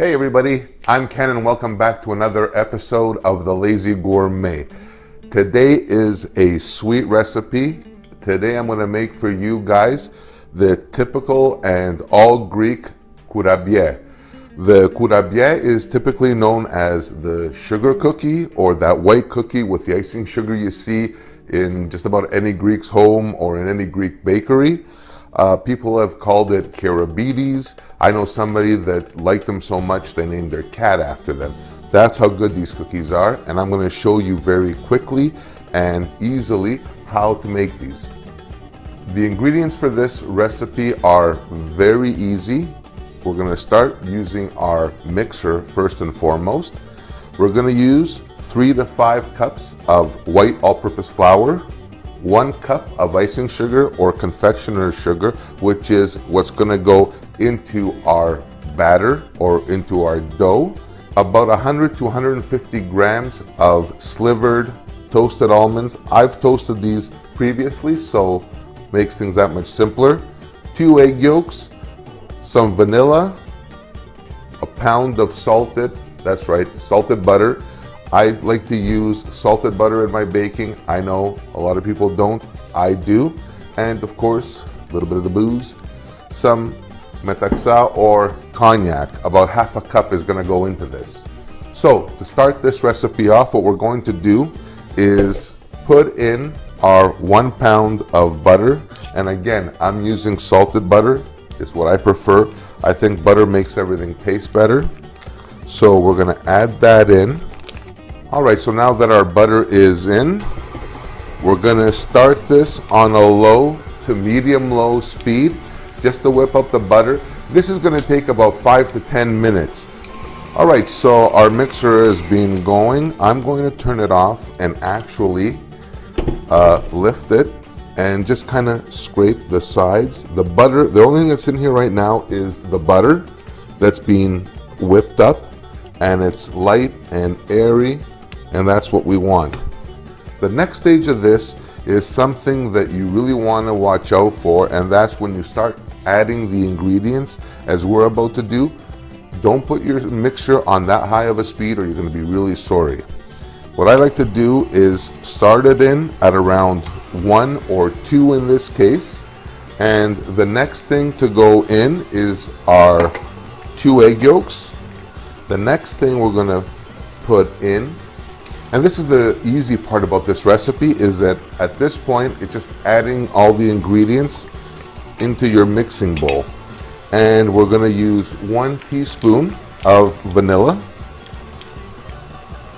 Hey everybody, I'm Ken and welcome back to another episode of The Lazy Gourmet. Today is a sweet recipe. Today I'm going to make for you guys the typical and all Greek kourabie. The kourabie is typically known as the sugar cookie, or that white cookie with the icing sugar you see in just about any Greek's home or in any Greek bakery. People have called it Kourabiedes. I know somebody that liked them so much they named their cat after them. That's how good these cookies are, and I'm going to show you very quickly and easily how to make these. The ingredients for this recipe are very easy. We're going to start using our mixer first and foremost. We're going to use 3 to 5 cups of white all-purpose flour, 1 cup of icing sugar or confectioner's sugar, which is what's going to go into our batter or into our dough, about 100 to 150 grams of slivered toasted almonds. I've toasted these previously, so makes things that much simpler. 2 egg yolks, some vanilla, a pound of salted, that's right, salted butter. I like to use salted butter in my baking. I know a lot of people don't. I do. And of course, a little bit of the booze. Some metaxa or cognac. About half a cup is going to go into this. So to start this recipe off, what we're going to do is put in our 1 pound of butter. And again, I'm using salted butter. It's what I prefer. I think butter makes everything taste better. So we're going to add that in. All right, so now that our butter is in, we're gonna start this on a low to medium-low speed just to whip up the butter. This is gonna take about 5 to 10 minutes. All right, so our mixer has been going. I'm going to turn it off and actually lift it and just kind of scrape the sides. The butter, the only thing that's in here right now is the butter that's being whipped up, and it's light and airy. And that's what we want. The next stage of this is something that you really want to watch out for, and that's when you start adding the ingredients, as we're about to do. Don't put your mixture on that high of a speed or you're going to be really sorry. What I like to do is start it in at around 1 or 2 in this case, and the next thing to go in is our 2 egg yolks. The next thing we're going to put in, and this is the easy part about this recipe, is that at this point, it's just adding all the ingredients into your mixing bowl. And we're gonna use 1 teaspoon of vanilla.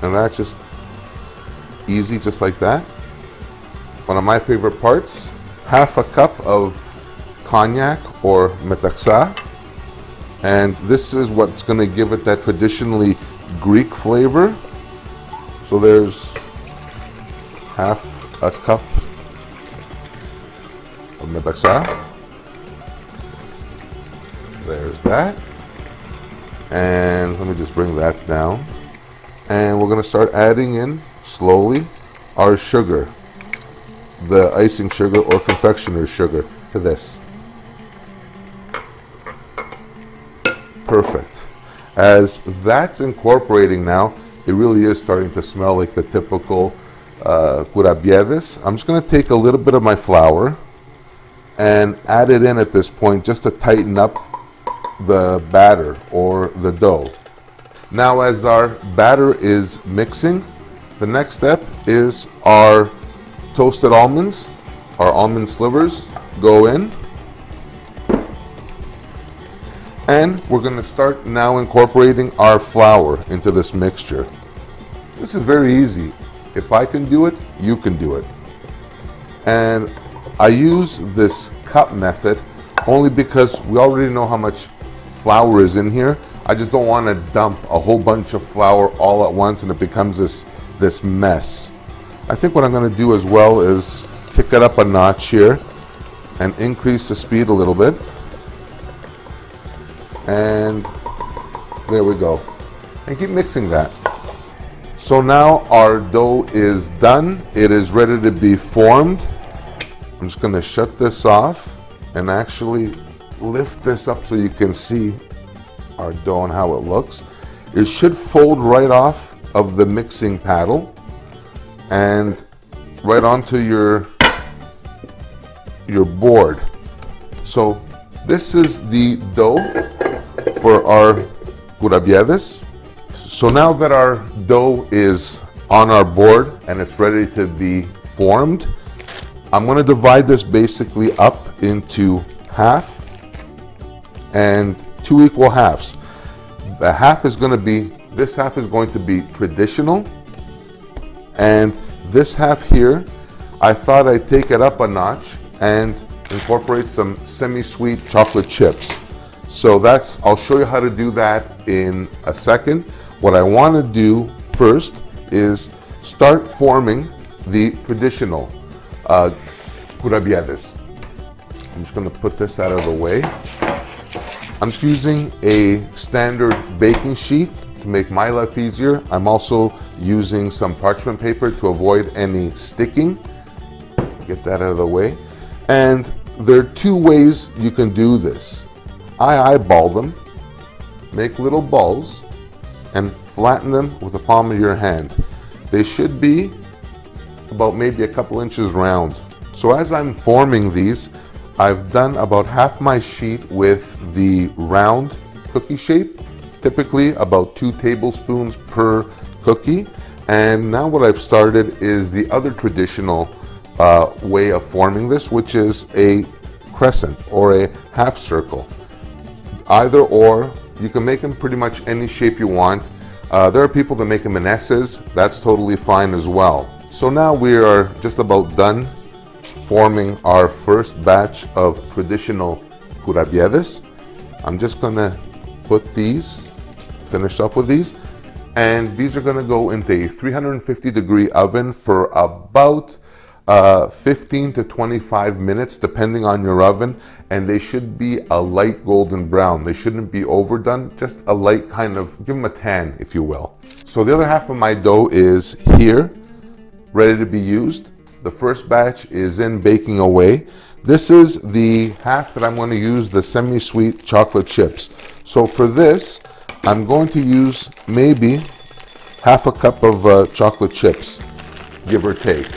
And that's just easy, just like that. One of my favorite parts, half a cup of cognac or metaxa. And this is what's gonna give it that traditionally Greek flavor. So there's half a cup of metaxa. There's that. And let me just bring that down. And we're going to start adding in slowly our sugar, the icing sugar or confectioner's sugar, to this. Perfect. As that's incorporating now, it really is starting to smell like the typical Kourabiedes. I'm just going to take a little bit of my flour and add it in at this point just to tighten up the batter or the dough. Now as our batter is mixing, the next step is our toasted almonds, our almond slivers go in. And we're going to start now incorporating our flour into this mixture. This is very easy. If I can do it, you can do it. And I use this cup method only because we already know how much flour is in here. I just don't want to dump a whole bunch of flour all at once and it becomes this mess. I think what I'm going to do as well is kick it up a notch here and increase the speed a little bit. And there we go. And keep mixing that. So now our dough is done. It is ready to be formed. I'm just going to shut this off and actually lift this up so you can see our dough and how it looks. It should fold right off of the mixing paddle and right onto your board. So this is the dough for our Kourabiedes. So now that our dough is on our board and it's ready to be formed, I'm going to divide this basically up into half and 2 equal halves. The half is going to be, this half is going to be traditional, and this half here, I thought I'd take it up a notch and incorporate some semi-sweet chocolate chips. So I'll show you how to do that in a second. What I want to do first is start forming the traditional Kourabiedes. I'm just going to put this out of the way. I'm just using a standard baking sheet to make my life easier. I'm also using some parchment paper to avoid any sticking. Get that out of the way. And there are 2 ways you can do this. I eyeball them, make little balls, and flatten them with the palm of your hand. They should be about maybe a couple inches round. So as I'm forming these, I've done about half my sheet with the round cookie shape, typically about 2 tablespoons per cookie. And now what I've started is the other traditional way of forming this, which is a crescent or a half circle. Either or, you can make them pretty much any shape you want. There are people that make them in S's. That's totally fine as well. So now we are just about done forming our first batch of traditional Kourabiedes. I'm just gonna put these, finish off with these, and these are gonna go into a 350-degree oven for about 15 to 25 minutes, depending on your oven, and they should be a light golden brown. They shouldn't be overdone, just a light kind of, give them a tan, if you will. So the other half of my dough is here, ready to be used. The first batch is in baking away. This is the half that I'm going to use the semi-sweet chocolate chips. So for this, I'm going to use maybe half a cup of chocolate chips, give or take.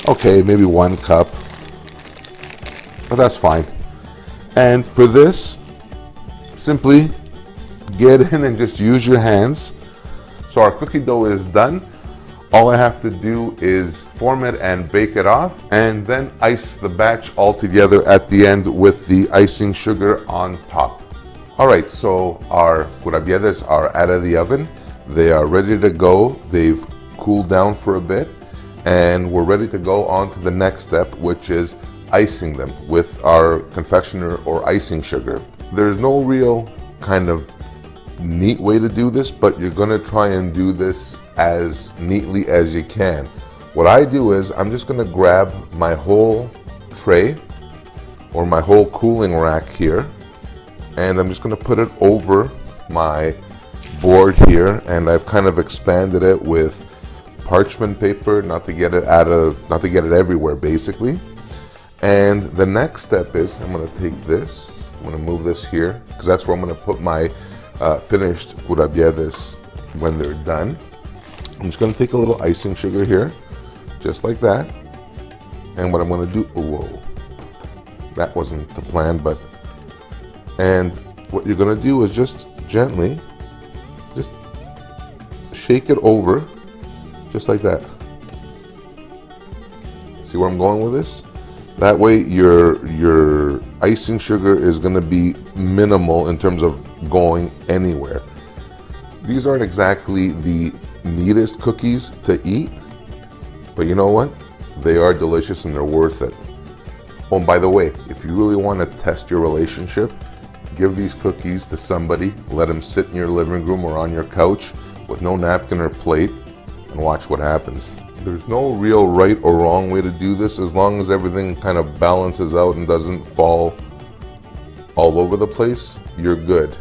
Okay, maybe 1 cup, but that's fine. And for this, simply get in and just use your hands. So our cookie dough is done. All I have to do is form it and bake it off, and then ice the batch all together at the end with the icing sugar on top. All right, so our Kourabiedes are out of the oven. They are ready to go. They've cooled down for a bit, and we're ready to go on to the next step, which is icing them with our confectioner or icing sugar. There's no real kind of neat way to do this, but you're gonna try and do this as neatly as you can. What I do is I'm just gonna grab my whole tray or my whole cooling rack here, and I'm just gonna put it over my board here, and I've kind of expanded it with parchment paper, not to get it everywhere basically. And the next step is I'm gonna take this, I'm gonna move this here, because that's where I'm gonna put my finished Kourabiedes when they're done. I'm just going to take a little icing sugar here, just like that. And what I'm going to do, oh, whoa, that wasn't the plan, and what you're going to do is just gently, just shake it over, just like that. See where I'm going with this? That way your icing sugar is going to be minimal in terms of going anywhere. These aren't exactly the neatest cookies to eat, but you know what? They are delicious and they're worth it. Oh, and by the way, if you really want to test your relationship, give these cookies to somebody, let them sit in your living room or on your couch with no napkin or plate, and watch what happens. There's no real right or wrong way to do this, as long as everything kind of balances out and doesn't fall all over the place, you're good.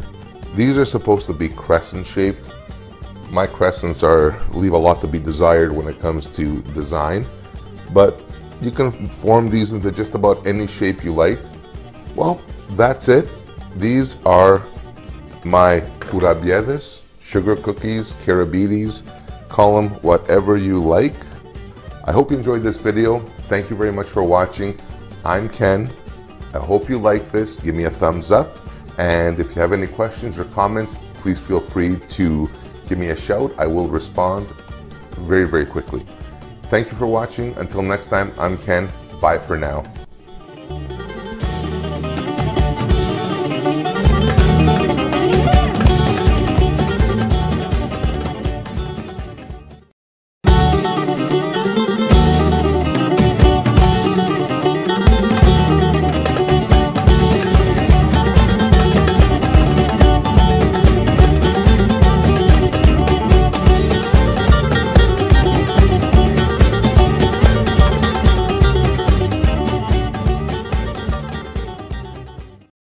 These are supposed to be crescent shaped. My crescents leave a lot to be desired when it comes to design, but you can form these into just about any shape you like. Well, that's it. These are my Kourabiedes, sugar cookies, Kourabiedes, call them whatever you like. I hope you enjoyed this video. Thank you very much for watching. I'm Ken. I hope you like this. Give me a thumbs up. And if you have any questions or comments, please feel free to give me a shout. I will respond very, very quickly. Thank you for watching. Until next time, I'm Ken. Bye for now.